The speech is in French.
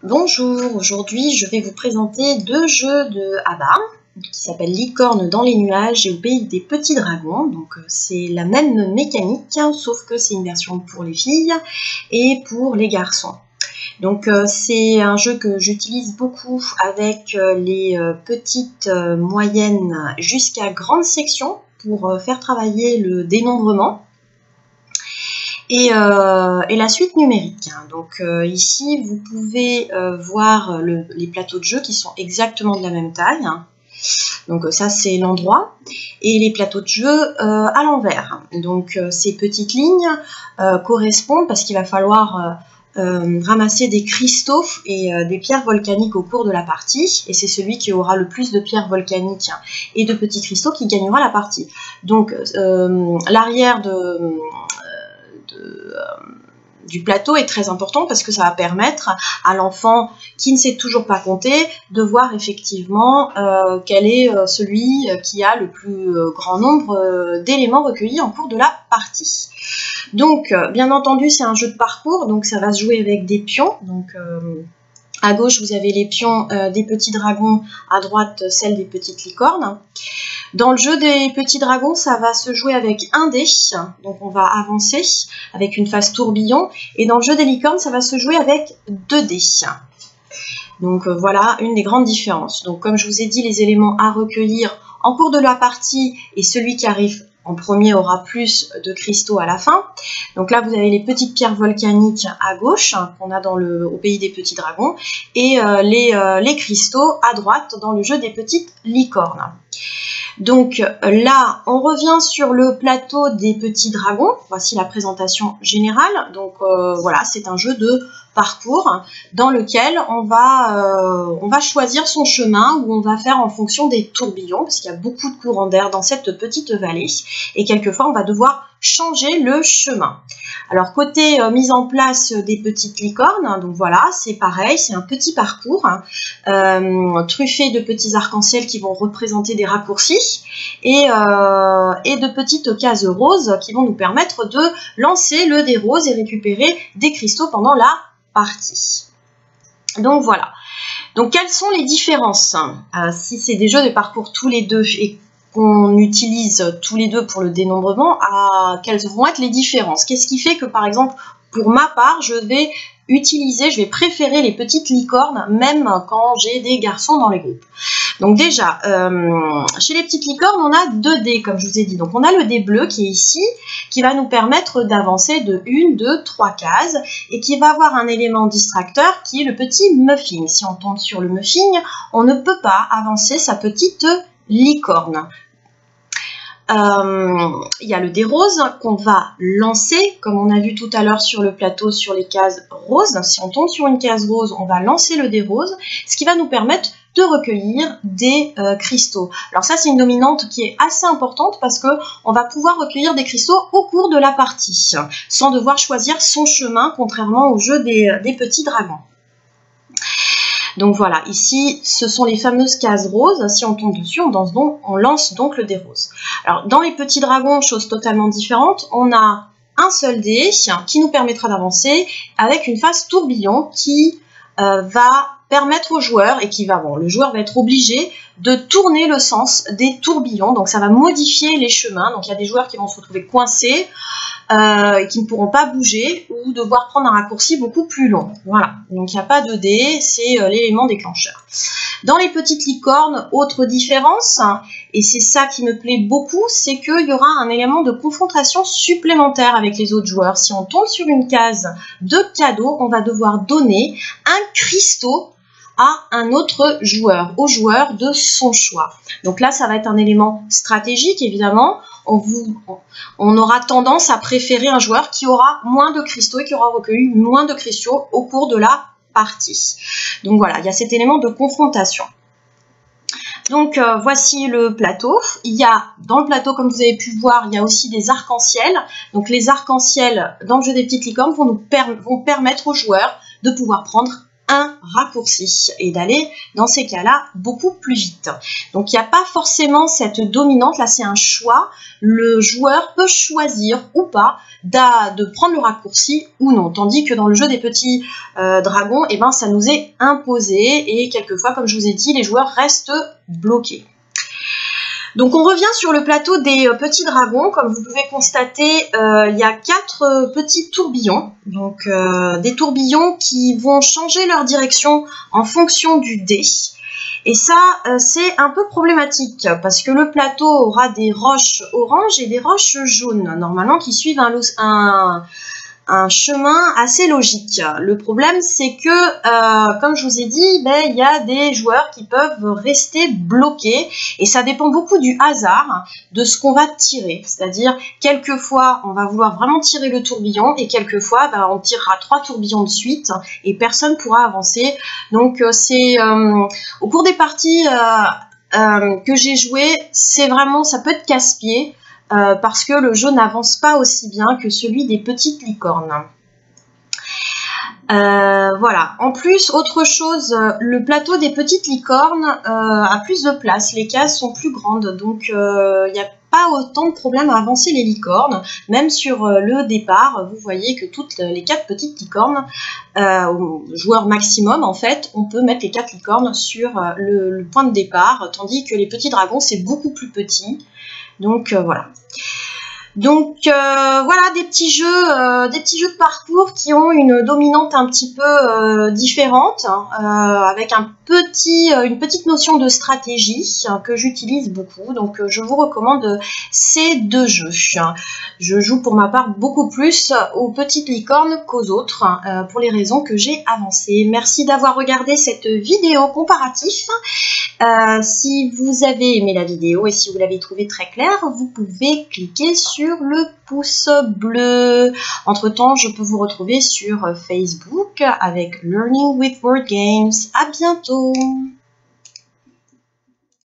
Bonjour, aujourd'hui je vais vous présenter deux jeux de ABBA qui s'appellent Licorne dans les nuages et au pays des petits dragons. Donc c'est la même mécanique, sauf que c'est une version pour les filles et pour les garçons. Donc c'est un jeu que j'utilise beaucoup avec les petites, moyennes jusqu'à grandes sections pour faire travailler le dénombrement. Et la suite numérique. Donc ici, vous pouvez voir les plateaux de jeu qui sont exactement de la même taille. Donc ça, c'est l'endroit. Et les plateaux de jeu à l'envers. Donc ces petites lignes correspondent parce qu'il va falloir ramasser des cristaux et des pierres volcaniques au cours de la partie. Et c'est celui qui aura le plus de pierres volcaniques et de petits cristaux qui gagnera la partie. Donc l'arrière du plateau est très important parce que ça va permettre à l'enfant qui ne sait toujours pas compter de voir effectivement quel est celui qui a le plus grand nombre d'éléments recueillis en cours de la partie. Donc bien entendu c'est un jeu de parcours, donc ça va se jouer avec des pions. Donc à gauche vous avez les pions des petits dragons, à droite celles des petites licornes. Dans le jeu des petits dragons, ça va se jouer avec un dé, donc on va avancer avec une phase tourbillon. Et dans le jeu des licornes, ça va se jouer avec 2 dés. Donc voilà une des grandes différences. Donc comme je vous ai dit, les éléments à recueillir en cours de la partie et celui qui arrive en premier aura plus de cristaux à la fin. Donc là, vous avez les petites pierres volcaniques à gauche, qu'on a au pays des petits dragons, et les cristaux à droite dans le jeu des petites licornes. Donc là, on revient sur le plateau des petits dragons. Voici la présentation générale. Donc voilà, c'est un jeu de parcours dans lequel on va choisir son chemin où on va faire en fonction des tourbillons, parce qu'il y a beaucoup de courants d'air dans cette petite vallée. Et quelquefois, on va devoir changer le chemin. Alors côté mise en place des petites licornes, donc voilà, c'est pareil, c'est un petit parcours truffé de petits arcs-en-ciel qui vont représenter des raccourcis et de petites cases roses qui vont nous permettre de lancer le dé rose et récupérer des cristaux pendant la partie. Donc voilà. Donc quelles sont les différences si c'est des jeux de parcours tous les deux et qu'on utilise tous les deux pour le dénombrement, quelles vont être les différences? Qu'est-ce qui fait que, par exemple, pour ma part, je vais préférer les petites licornes, même quand j'ai des garçons dans les groupes. Donc déjà, chez les petites licornes, on a 2 dés, comme je vous ai dit. Donc on a le dé bleu qui est ici, qui va nous permettre d'avancer de 1, 2, 3 cases, et qui va avoir un élément distracteur qui est le petit muffin. Si on tombe sur le muffin, on ne peut pas avancer sa petite licorne. Il y a le dé rose qu'on va lancer, comme on a vu tout à l'heure sur le plateau sur les cases roses. Si on tombe sur une case rose, on va lancer le dé rose, ce qui va nous permettre de recueillir des cristaux. Alors ça, c'est une dominante qui est assez importante parce que on va pouvoir recueillir des cristaux au cours de la partie, sans devoir choisir son chemin, contrairement au jeu des petits dragons. Donc voilà, ici, ce sont les fameuses cases roses. Si on tombe dessus, on lance donc le dé rose. Alors, dans les petits dragons, chose totalement différente, on a un seul dé qui nous permettra d'avancer avec une phase tourbillon qui va permettre au joueur, le joueur va être obligé de tourner le sens des tourbillons. Donc ça va modifier les chemins. Donc il y a des joueurs qui vont se retrouver coincés et qui ne pourront pas bouger ou devoir prendre un raccourci beaucoup plus long. Voilà, donc il n'y a pas de dé, c'est l'élément déclencheur. Dans les petites licornes, autre différence, et c'est ça qui me plaît beaucoup, c'est qu'il y aura un élément de confrontation supplémentaire avec les autres joueurs. Si on tombe sur une case de cadeau, on va devoir donner un cristaux à un autre joueur, au joueur de son choix. Donc là, ça va être un élément stratégique, évidemment. On aura tendance à préférer un joueur qui aura moins de cristaux et qui aura recueilli moins de cristaux au cours de la partie. Donc voilà, il y a cet élément de confrontation. Donc voici le plateau. Dans le plateau, comme vous avez pu voir, il y a aussi des arcs-en-ciel. Donc les arcs-en-ciel dans le jeu des petites licornes vont permettre aux joueurs de pouvoir prendre un raccourci et d'aller dans ces cas-là beaucoup plus vite. Donc il n'y a pas forcément cette dominante, là c'est un choix, le joueur peut choisir ou pas de prendre le raccourci ou non, tandis que dans le jeu des petits dragons, eh ben, ça nous est imposé et quelquefois, comme je vous ai dit, les joueurs restent bloqués. Donc on revient sur le plateau des petits dragons. Comme vous pouvez constater, il y a 4 petits tourbillons. Donc des tourbillons qui vont changer leur direction en fonction du dé. Et ça, c'est un peu problématique parce que le plateau aura des roches oranges et des roches jaunes, normalement qui suivent un chemin assez logique. Le problème, c'est que, comme je vous ai dit, il y a des joueurs qui peuvent rester bloqués et ça dépend beaucoup du hasard de ce qu'on va tirer. C'est-à-dire, quelquefois, on va vouloir vraiment tirer le tourbillon et quelquefois, on tirera 3 tourbillons de suite et personne ne pourra avancer. Donc, c'est au cours des parties que j'ai jouées, c'est vraiment, ça peut être casse-pied. Parce que le jeu n'avance pas aussi bien que celui des petites licornes. Voilà. En plus, autre chose, le plateau des petites licornes a plus de place. Les cases sont plus grandes, donc il n'y a pas autant de problèmes à avancer les licornes. Même sur le départ, vous voyez que toutes les 4 petites licornes, joueur maximum en fait, on peut mettre les 4 licornes sur le point de départ, tandis que les petits dragons, c'est beaucoup plus petit. Donc voilà. Donc voilà des petits jeux de parcours qui ont une dominante un petit peu différente, avec une petite notion de stratégie que j'utilise beaucoup. Donc je vous recommande ces 2 jeux. Je joue pour ma part beaucoup plus aux petites licornes qu'aux autres, pour les raisons que j'ai avancées. Merci d'avoir regardé cette vidéo comparative. Si vous avez aimé la vidéo et si vous l'avez trouvée très claire, vous pouvez cliquer sur le pouce bleu. Entre temps, je peux vous retrouver sur Facebook avec Learning with Word Games. À bientôt!